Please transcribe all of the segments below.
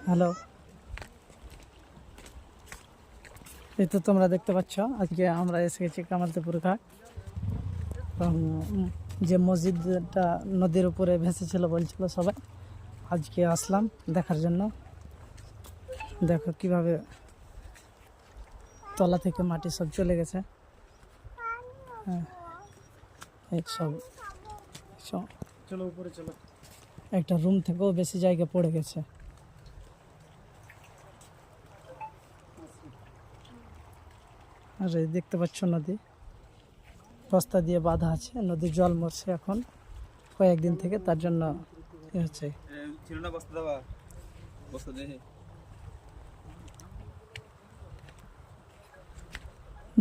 Hello, এই তো তোমরা দেখতে পাচ্ছ আজকে আমরা এসে গেছি কামালপুর ঘাট। যে মসজিদটা নদীর উপরে ভেসেছিল বলছিল সবাই, আজকে আসলাম দেখার জন্য। দেখো কিভাবে তলা থেকে মাটি সব চলে গেছে। হ্যাঁ, এই সব চলো উপরে চলো। একটা রুম থেকেও বেশি জায়গা পড়ে গেছে। আর এই দেখতে পাচ্ছ নদী রাস্তা দিয়ে বাঁধা আছে, নদীর জল মরছে এখন কয়েকদিন থেকে, তার জন্য হচ্ছে।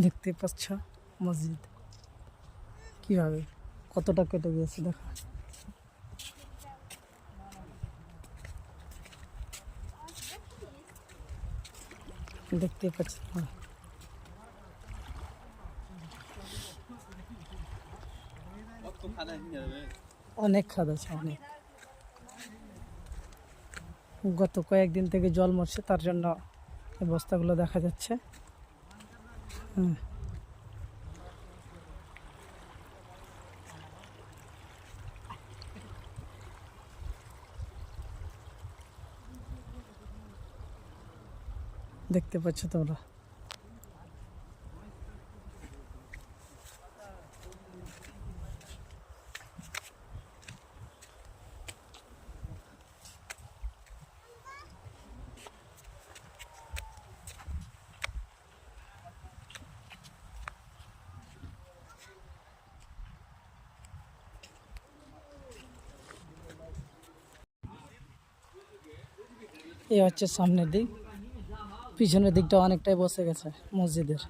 দেখতে পাচ্ছ মসজিদ কিভাবে কতটা কেটে গিয়েছে দেখো। দেখতে পাচ্ছ অনেক খাদ আছে, অনেক। গত কয়েকদিন থেকে জল মরছে, তার জন্য এই বস্তাগুলো দেখা যাচ্ছে। দেখতে পাচ্ছ তোমরা। এই হচ্ছে সামনের দিক, পিছনের দিকটা অনেকটাই বসে গেছে মসজিদের।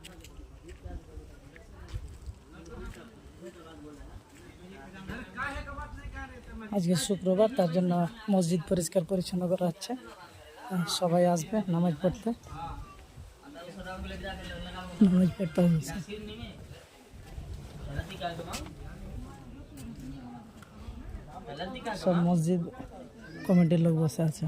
আজকে শুক্রবার, তার জন্য মসজিদ পরিষ্কার পরিচ্ছন্ন করা হচ্ছে। সবাই আসবে নামাজ পড়তে, নামাজ পড়তে হচ্ছে। সব মসজিদ কমিটির লোক বসে আছে।